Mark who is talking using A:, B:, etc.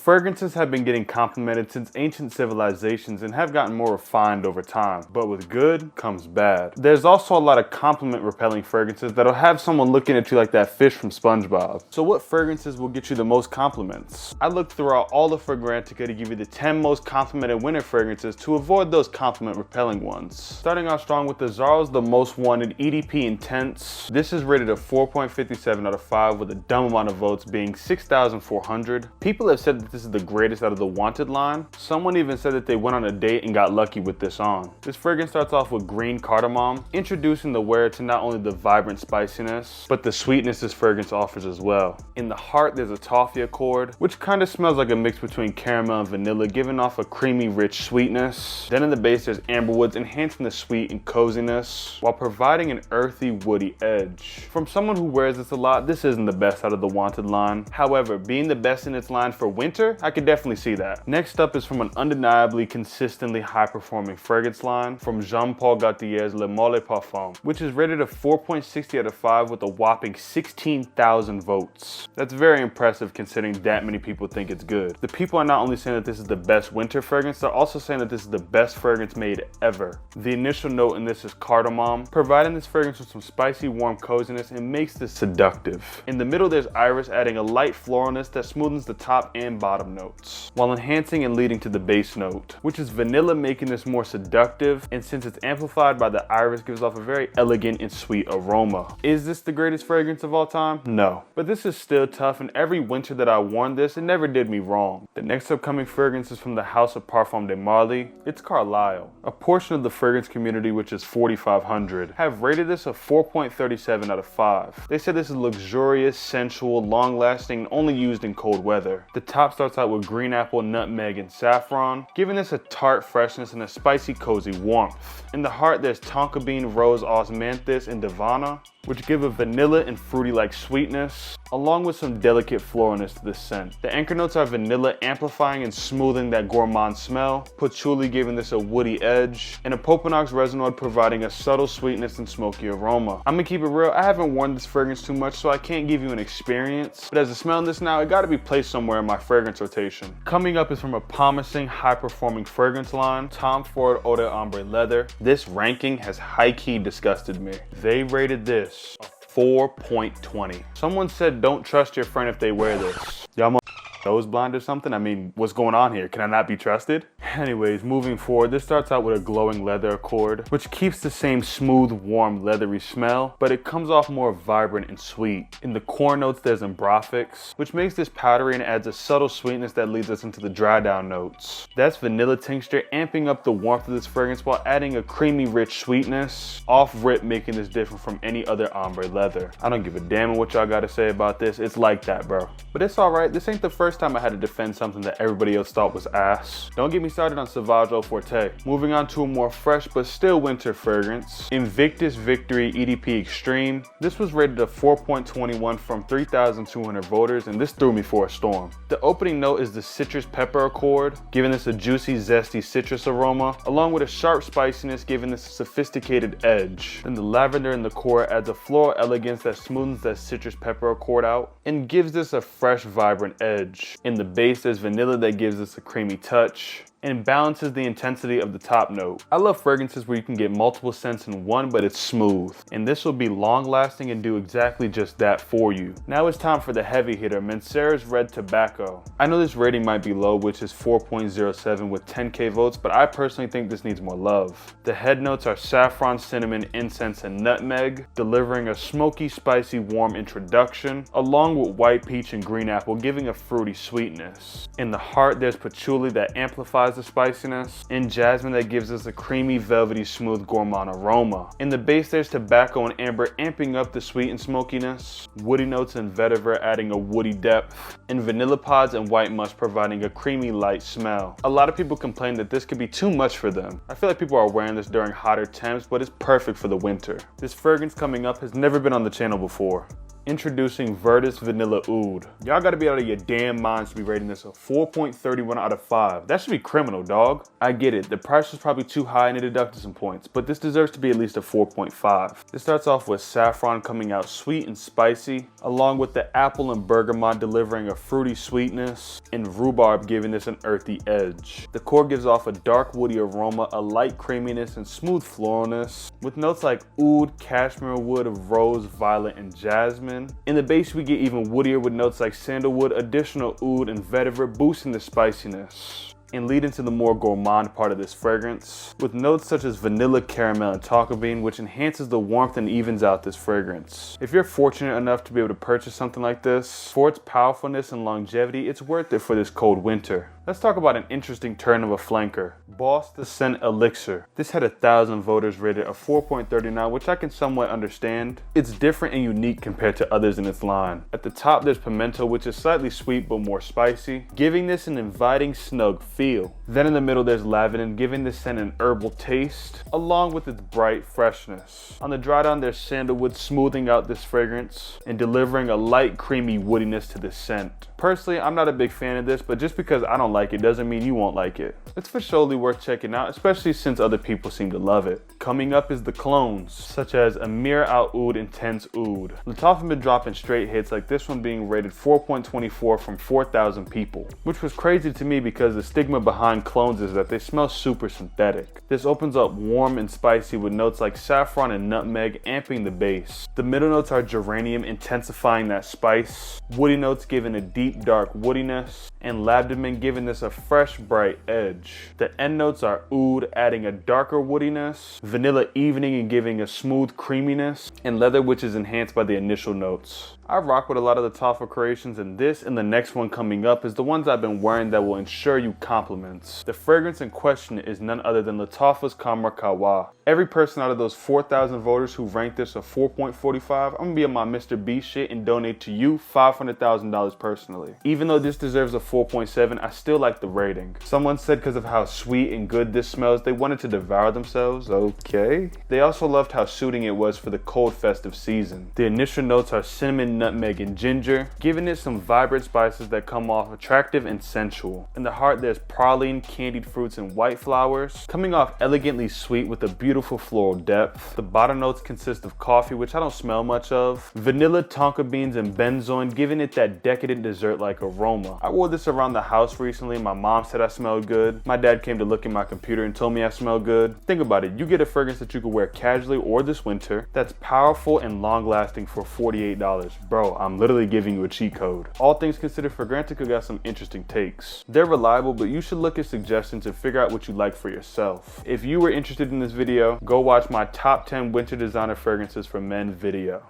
A: Fragrances have been getting complimented since ancient civilizations and have gotten more refined over time, but with good comes bad. There's also a lot of compliment repelling fragrances that'll have someone looking at you like that fish from SpongeBob. So what fragrances will get you the most compliments? I looked throughout all of Fragrantica to give you the 10 most complimented winter fragrances to avoid those compliment repelling ones. Starting out strong with the Zara's The Most Wanted EDP Intense. This is rated a 4.57 out of 5 with a dumb amount of votes being 6,400. People have said that this is the greatest out of the Wanted line. Someone even said that they went on a date and got lucky with this on. This fragrance starts off with green cardamom, introducing the wearer to not only the vibrant spiciness, but the sweetness this fragrance offers as well. In the heart, there's a toffee accord, which kind of smells like a mix between caramel and vanilla, giving off a creamy, rich sweetness. Then in the base, there's amberwoods, enhancing the sweet and coziness, while providing an earthy, woody edge. From someone who wears this a lot, this isn't the best out of the Wanted line. However, being the best in its line for winter, I could definitely see that. Next up is from an undeniably consistently high-performing fragrance line from Jean Paul Gaultier's Le Mole Permam, which is rated a 4.60 out of 5 with a whopping 16,000 votes. That's very impressive considering that many people think it's good. The people are not only saying that this is the best winter fragrance, they're also saying that this is the best fragrance made ever. The initial note in this is cardamom, providing this fragrance with some spicy, warm coziness and makes this seductive. In the middle, there's iris, adding a light floralness that smoothens the top and bottom notes, while enhancing and leading to the base note, which is vanilla, making this more seductive, and since it's amplified by the iris, gives off a very elegant and sweet aroma. Is this the greatest fragrance of all time? No. But this is still tough, and every winter that I worn this, it never did me wrong. The next upcoming fragrance is from the house of Parfums de Marly. It's Carlisle. A portion of the fragrance community, which is 4,500, have rated this a 4.37 out of 5. They said this is luxurious, sensual, long-lasting, and only used in cold weather. The top starts out with green apple, nutmeg, and saffron, giving this a tart freshness and a spicy, cozy warmth. In the heart, there's tonka bean, rose, osmanthus, and divana, which give a vanilla and fruity-like sweetness, along with some delicate floralness to the scent. The anchor notes are vanilla, amplifying and smoothing that gourmand smell, patchouli giving this a woody edge, and a Popenox resinoid providing a subtle sweetness and smoky aroma. I'm gonna keep it real, I haven't worn this fragrance too much, so I can't give you an experience, but as I smell this now, it gotta be placed somewhere in my fragrance rotation. Coming up is from a promising, high-performing fragrance line, Tom Ford Eau de Ombre Leather. This ranking has high-key disgusted me. They rated this 4.20. Someone said don't trust your friend if they wear this. Y'all nose blind or something? I mean, what's going on here? Can I not be trusted? Anyways, moving forward, this starts out with a glowing leather accord, which keeps the same smooth, warm, leathery smell, but it comes off more vibrant and sweet. In the core notes, there's Ambrofix, which makes this powdery and adds a subtle sweetness that leads us into the dry down notes. That's vanilla tincture, amping up the warmth of this fragrance while adding a creamy, rich sweetness, off rip, making this different from any other ombre leather. I don't give a damn what y'all gotta say about this. It's like that, bro. But it's alright. This ain't the first time I had to defend something that everybody else thought was ass. Don't get me started on Sauvage Eau Forte. Moving on to a more fresh but still winter fragrance, Invictus Victory EDP Extreme. This was rated a 4.21 from 3,200 voters, and this threw me for a storm. The opening note is the citrus pepper accord, giving this a juicy, zesty citrus aroma, along with a sharp spiciness, giving this a sophisticated edge. Then the lavender in the core adds a floral elegance that smoothens that citrus pepper accord out and gives this a fresh, vibrant edge. In the base, there's vanilla that gives this a creamy touch and balances the intensity of the top note. I love fragrances where you can get multiple scents in one, but it's smooth. And this will be long lasting and do exactly just that for you. Now it's time for the heavy hitter, Mancera's Red Tobacco. I know this rating might be low, which is 4.07 with 10K votes, but I personally think this needs more love. The head notes are saffron, cinnamon, incense, and nutmeg, delivering a smoky, spicy, warm introduction, along with white peach and green apple, giving a fruity sweetness. In the heart, there's patchouli that amplifies the spiciness, and jasmine that gives us a creamy, velvety, smooth gourmand aroma. In the base, there's tobacco and amber, amping up the sweet and smokiness, woody notes and vetiver adding a woody depth, and vanilla pods and white musk providing a creamy, light smell. A lot of people complain that this could be too much for them. I feel like people are wearing this during hotter temps, but it's perfect for the winter. This fragrance coming up has never been on the channel before. Introducing Versace Vanilla Oud. Y'all gotta be out of your damn minds to be rating this a 4.31 out of 5. That should be criminal, dog. I get it, the price was probably too high and it deducted some points, but this deserves to be at least a 4.5. This starts off with saffron coming out sweet and spicy, along with the apple and bergamot delivering a fruity sweetness, and rhubarb giving this an earthy edge. The core gives off a dark woody aroma, a light creaminess, and smooth floralness, with notes like oud, cashmere wood of rose, violet, and jasmine. In the base, we get even woodier with notes like sandalwood, additional oud, and vetiver, boosting the spiciness and lead into the more gourmand part of this fragrance, with notes such as vanilla, caramel, and tonka bean, which enhances the warmth and evens out this fragrance. If you're fortunate enough to be able to purchase something like this, for its powerfulness and longevity, it's worth it for this cold winter. Let's talk about an interesting turn of a flanker. Boss the Scent Elixir. This had 1,000 voters rated a 4.39, which I can somewhat understand. It's different and unique compared to others in its line. At the top, there's pimento, which is slightly sweet but more spicy, giving this an inviting, snug feel. Then in the middle, there's lavender, giving this scent an herbal taste, along with its bright freshness. On the dry down, there's sandalwood, smoothing out this fragrance and delivering a light, creamy woodiness to this scent. Personally, I'm not a big fan of this, but just because I don't like it doesn't mean you won't like it. It's for surely worth checking out, especially since other people seem to love it. Coming up is the clones, such as Amir Al Oud Intense Oud. Lattafa been dropping straight hits, like this one being rated 4.24 from 4,000 people, which was crazy to me because the stigma behind clones is that they smell super synthetic. This opens up warm and spicy with notes like saffron and nutmeg, amping the base. The middle notes are geranium, intensifying that spice, woody notes giving a deep dark woodiness, and lavender giving this a fresh bright edge. The end notes are oud, adding a darker woodiness, vanilla evening and giving a smooth creaminess, and leather, which is enhanced by the initial notes. I rock with a lot of the Lattafa creations, and this and the next one coming up is the ones I've been wearing that will ensure you compliments. The fragrance in question is none other than Lattafa's Kam Kawa. Every person out of those 4,000 voters who ranked this a 4.45, I'm gonna be on my Mr. B shit and donate to you $500,000 personally. Even though this deserves a 4.7, I still like the rating. Someone said because of how sweet and good this smells, they wanted to devour themselves. Okay. They also loved how suiting it was for the cold festive season. The initial notes are cinnamon, nutmeg, and ginger, giving it some vibrant spices that come off attractive and sensual. In the heart, there's praline, candied fruits, and white flowers, coming off elegantly sweet with a beautiful floral depth. The bottom notes consist of coffee, which I don't smell much of, vanilla, tonka beans, and benzoin, giving it that decadent dessert-like aroma. I wore this around the house recently. My mom said I smelled good. My dad came to look at my computer and told me I smelled good. Think about it. You get a fragrance that you could wear casually or this winter that's powerful and long-lasting for $48. Bro, I'm literally giving you a cheat code. All things considered, Fragrantica got some interesting takes. They're reliable, but you should look at suggestions and figure out what you like for yourself. If you were interested in this video, go watch my top 10 winter designer fragrances for men video.